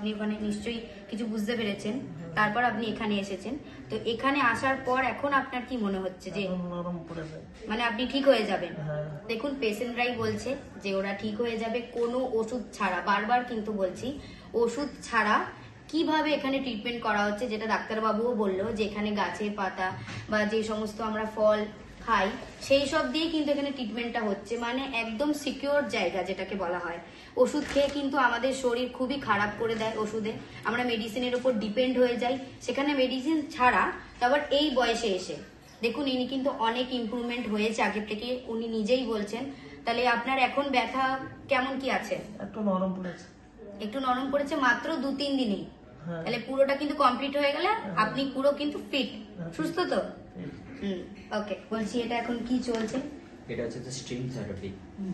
আপনি ওখানে নিশ্চয়ই কিছু বুঝতে পেরেছেন, তারপর আপনি এখানে এসেছেন। তো এখানে আসার পর এখন আপনার কি মনে হচ্ছে যে মানে আপনি ঠিক হয়ে যাবেন? দেখুন, পেশেন্টরাই বলছে যে ওরা ঠিক হয়ে যাবে কোনো ওষুধ ছাড়া। বারবার কিন্তু বলছি, ওষুধ ছাড়া কিভাবে এখানে ট্রিটমেন্ট করা হচ্ছে, যেটা ডাক্তারবাবুও বললো যে এখানে গাছের পাতা বা যে সমস্ত আমরা ফল খাই সেই সব দিয়ে কিন্তু এখানে ট্রিটমেন্টটা হচ্ছে। মানে একদম সিকিউর জায়গা যেটাকে বলা হয়। ওষুধ খেয়ে কিন্তু আমাদের শরীর খুবই খারাপ করে দেয় ওষুধে, আমরা মেডিসিনের উপর ডিপেন্ড হয়ে যাই। সেখানে মেডিসিন ছাড়া তারপর এই বয়সে এসে দেখুন ইনি কিন্তু অনেক ইমপ্রুভমেন্ট হয়েছে আগের থেকে, উনি নিজেই বলছেন। তাহলে আপনার এখন ব্যথা কেমন কি আছে? একটু নরম পড়েছে। একটু নরম পড়েছে মাত্র 2-3 দিনেই। তাহলে পুরোটা কিন্তু কমপ্লিট হয়ে গেলে আপনি পুরো কিন্তু ফিট, সুস্থ তো? ওকে, বলছি এটা এখন কি চলছে? এটা হচ্ছে যে স্ট্রিং থেরাপি,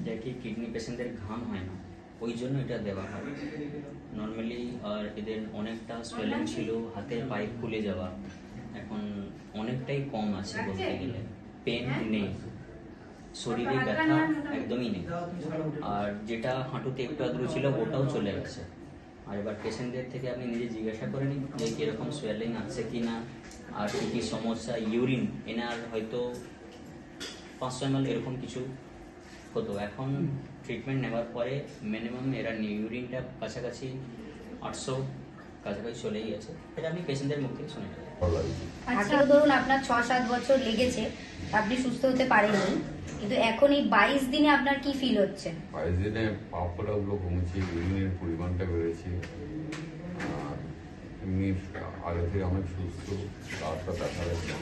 যা কি কিডনি পেশেন্টদের ঘাম হয় না, ওই জন্য এটা দেওয়া হয় নর্মালি। আর এদের অনেকটা সোয়েলিং ছিল, হাতের পাইপ ফুলে যাওয়া এখন অনেকটাই কম আছে বলতে গেলে। পেন নেই, শরীরে ব্যথা একদমই নেই। আর যেটা হাঁটুতে একটু আদ্রু ছিল ওটাও চলে গেছে। আর এবার পেশেন্টদের থেকে আপনি নিজে জিজ্ঞাসা করে নিন যে কীরকম সোয়েলিং আছে কি না, আর কী কী সমস্যা। ইউরিন এনার হয়তো 500 ml এরকম কিছু হতো, এখন ট্রিটমেন্ট নেওয়ার পরে মিনিমাম এরা ইউরিনটা কাছাকাছি 800 কাছাকাছি চলেই গেছে। এটা আমি পেশেন্টদের মুখ থেকে শুনে নেব। আচ্ছা, ধরুন আপনার 6-7 বছর লেগেছে, আপনি সুস্থ হতে পারেননি, কিন্তু এখন এই 22 দিনে আপনার কি ফিল হচ্ছে? 22 দিনে পাপড়াগুলো কমেছে, ইউরিনের পরিমাণটা বেড়েছে, আর এমনি আগে থেকে অনেক সুস্থ, রাস্তা দেখা যাচ্ছে।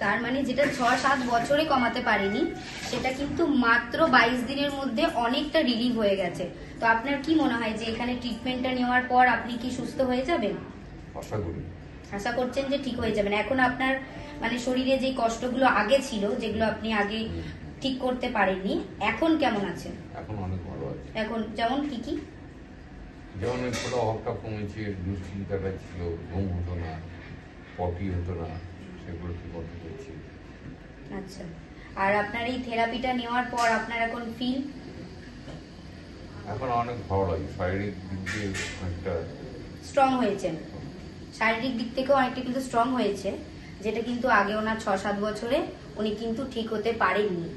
তার মানে যেটা 6-7 বছরে কমাতে পারেনি সেটা কিন্তু মাত্র 22 দিনের মধ্যে অনেকটা রিলিভ হয়ে গেছে। তো আপনার কি মনে হয় যে এখানে ট্রিটমেন্টটা নেওয়ার পর আপনি কি সুস্থ হয়ে যাবেন? আশা করি। আশা করছেন যে ঠিক হয়ে যাবেন। এখন আপনার মানে শরীরে যে কষ্টগুলো আগে ছিল, যেগুলো আপনি আগে ঠিক করতে পারেননি, এখন কেমন আছেন? এখন অনেক ভালো আছে। এখন যেমন কি কি? যেমন একটু অভাবটা কমেছে, দুশ্চিন্তাটা ছিল, ঘুম হতো না, পটি হতো না, সেগুলো ঠিক করতে পেরেছি। আচ্ছা, আর আপনার এই থেরাপিটা নেওয়ার পর আপনার এখন ফিল? এখন অনেক ভালো লাগে, শারীরিক দিক দিয়ে অনেকটা স্ট্রং হয়েছেন, শারীরিক দিক থেকেও অনেকটা কিন্তু স্ট্রং হয়েছে, যেটা কিন্তু আগে ওনার 6-7 বছরে উনি কিন্তু ঠিক হতে পারেননি।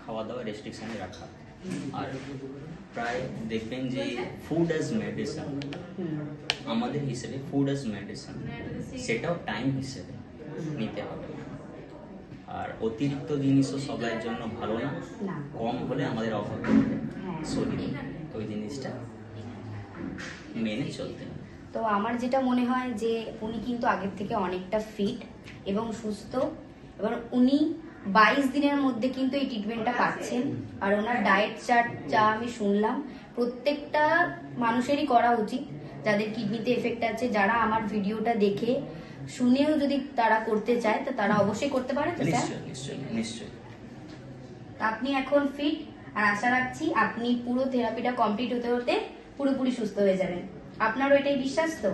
খাওয়া দাওয়া রেস্ট্রিকশনে রাখা, আর প্রায় দেখবেন যে ফুড অ্যাজ মেডিসিন, আমাদের হিসেবে ফুড অ্যাজ মেডিসিন, সেটাও টাইম হিসেবে নিতে হবে। আর অতিরিক্ত জিনিসও সবার জন্য ভালো না, কম হলে আমাদের অভাব হবে শরীরে, ওই জিনিসটা মেনে চলতে হবে। তো আমার যেটা মনে হয় যে উনি কিন্তু আগের থেকে অনেকটা ফিট এবং সুস্থ, এবার উনি 22 দিনের মধ্যে কিন্তু এই ট্রিটমেন্টটা পাচ্ছেন। আর ওনার ডায়েট চার্ট যা আমি শুনলাম, প্রত্যেকটা মানুষেরই করা উচিত যাদের কিডনিতে এফেক্ট আছে। যারা আমার ভিডিওটা দেখে শুনেও যদি তারা করতে চায় তো তারা অবশ্যই করতে পারে। তো স্যার নিশ্চয়ই আপনি এখন ফিট, আর আশা রাখছি আপনি পুরো থেরাপিটা কমপ্লিট হতে হতে পুরোপুরি সুস্থ হয়ে যাবেন। আপনারও এটাই বিশ্বাস তো?